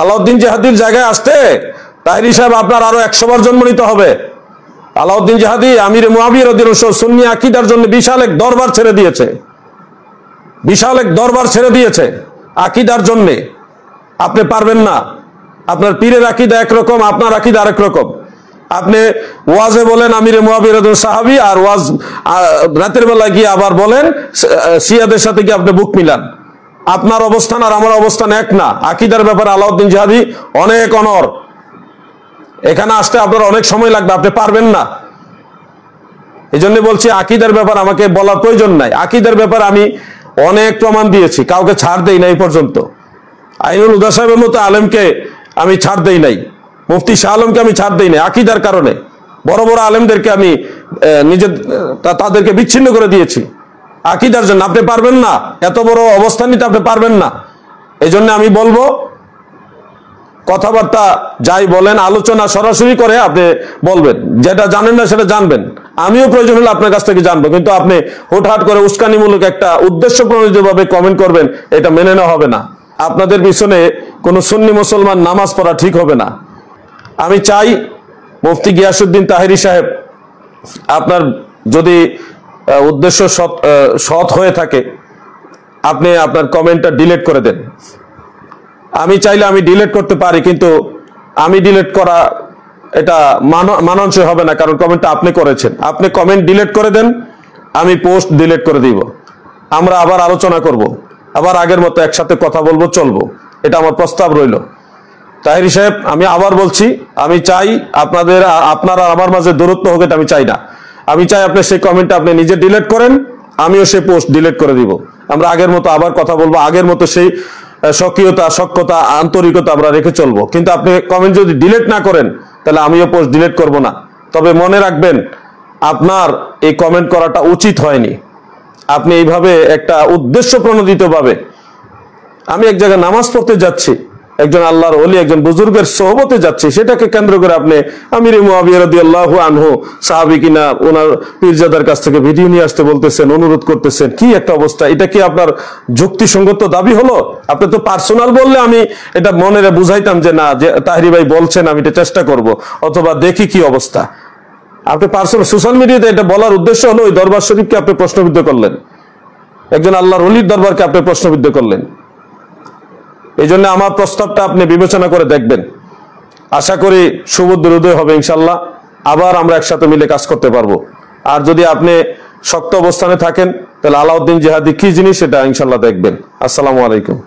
আলাউদ্দিন জিহাদির জায়গায় আসতে তাহিরি সাহেব আপনার আরো 100 বার জন্ম নিতে হবে। আলাউদ্দিন জিহাদি আমির মুআবিয়া রাদিয়াল্লাহু আনহু সুন্নি আকীদার জন্য বিশাল এক দরবার ছেড়ে দিয়েছে, বিশাল এক দরবার ছেড়ে দিয়েছে আকীদার জন্য। আপনি পারবেন না। আপনার পীরের আকীদা একরকম, আপনার আকীদা আরেক রকম। আপনি ওয়াজে বলেন আমির মুআবিয়া রাদিয়াল্লাহু সাহাবী, আর ওয়াজ রাতের বেলা গিয়ে আবার বলেন শিয়াদের সাথে গিয়ে আপনি বুক মিলান। আপনার অবস্থান আর আমার অবস্থান এক না। আকীদার ব্যাপারে আলাউদ্দিন জিহাদি অনেক অনর। এখানে আসতে আপনার অনেক সময় লাগবে, আপনি পারবেন না। এই জন্য বলছি আকীদার ব্যাপার আমাকে বলার প্রয়োজন নাই। আকীদার ব্যাপারে আমি অনেক প্রমাণ দিয়েছি, কাউকে ছাড় দেই নাই পর্যন্ত। আইনুল হুদা সাহেবের মতো আলেমকে আমি ছাড় দেই নাই, মুফতি শাহ আলমকে আমি ছাড় দেই নাই আকীদার কারণে। বড় বড় আলেমদেরকে আমি তাদেরকে বিচ্ছিন্ন করে দিয়েছি আকীদার জন্য। আপনি পারবেন না, এত বড় অবস্থান নিতে আপনি পারবেন না। এই জন্য আমি বলবো কথাবার্তা যাই বলেন আলোচনা সরাসরি করে আপনি বলবেন, যেটা জানেন না সেটা জানবেন। আমিও প্রয়োজন হলে আপনার কাছ থেকে জানবো, কিন্তু আপনি হুটহাট করে উস্কানিমূলক একটা উদ্দেশ্য প্রণোদিতভাবে কমেন্ট করবেন, এটা মেনে নেওয়া হবে না। আপনাদের পিছনে কোনো সুন্নি মুসলমান নামাজ পড়া ঠিক হবে না। আমি চাই মুফতি গিয়াসউদ্দিন তাহেরি সাহেব, আপনার যদি উদ্দেশ্য সৎ হয়ে থাকে আপনি আপনার কমেন্টটা ডিলিট করে দেন। আমি চাইলে আমি ডিলিট করতে পারি, কিন্তু আমি ডিলিট করা এটা মানানসই হবে না, কারণ কমেন্টটা আপনি করেছেন। আপনি কমেন্ট ডিলিট করে দেন, আমি পোস্ট ডিলিট করে দিব। আমরা আবার আলোচনা করব, আবার আগের মতো একসাথে কথা বলবো, চলবো। এটা আমার প্রস্তাব রইল। তাহেরি সাহেব, আমি আবার বলছি, আমি চাই আপনারা আমার মাঝে দূরত্ব হোক, এটা আমি চাই না। আমি চাই আপনি সেই কমেন্টটা আপনি নিজে ডিলিট করেন, আমিও সেই পোস্ট ডিলিট করে দিব। আমরা আগের মতো আবার কথা বলবো, আগের মতো সেই সক্রিয়তা, সক্ষতা, আন্তরিকতা আমরা রেখে চলবো। কিন্তু আপনি কমেন্ট যদি ডিলিট না করেন তাহলে আমিও পোস্ট ডিলিট করব না। তবে মনে রাখবেন, আপনার এই কমেন্ট করাটা উচিত হয়নি। আপনি এইভাবে একটা উদ্দেশ্য প্রণোদিতভাবে, আমি এক জায়গায় নামাজ পড়তে যাচ্ছি, একজন আল্লাহর ওলি, একজন বুজুর্গের সোহবতে যাচ্ছি, সেটাকে কেন্দ্র করে আপনি আমির মুআবিয়া রাদিয়াল্লাহু আনহু সাহাবী কিনা ওনার পীরজাদার কাছ থেকে ভিডিও নিয়ে আসতে বলতেছেন, অনুরোধ করতেছেন। কি একটা অবস্থা! এটা কি আপনার যুক্তিসঙ্গত দাবি হলো? আপনি তো পার্সোনাল বললে আমি এটা মনে বুঝাইতাম যে না, যে তাহেরি ভাই বলছেন, আমি এটা চেষ্টা করব, অথবা দেখি কি অবস্থা। আপনি পার্সোনাল সোশ্যাল মিডিয়াতে এটা বলার উদ্দেশ্য হলো ওই দরবার শরীফকে আপনি প্রশ্নবিদ্ধ করলেন, একজন আল্লাহর ওলির দরবারকে আপনি প্রশ্নবিদ্ধ করলেন। এই জন্য আমার প্রস্তাবটা আপনি বিবেচনা করে দেখবেন। আশা করি সুবুদ্ধির উদয় হবে ইনশাল্লাহ। আবার আমরা একসাথে মিলে কাজ করতে পারবো। আর যদি আপনি শক্ত অবস্থানে থাকেন তাহলে আলাউদ্দিন জিহাদি কি জিনিস সেটা ইনশাল্লাহ দেখবেন। আসসালামু আলাইকুম।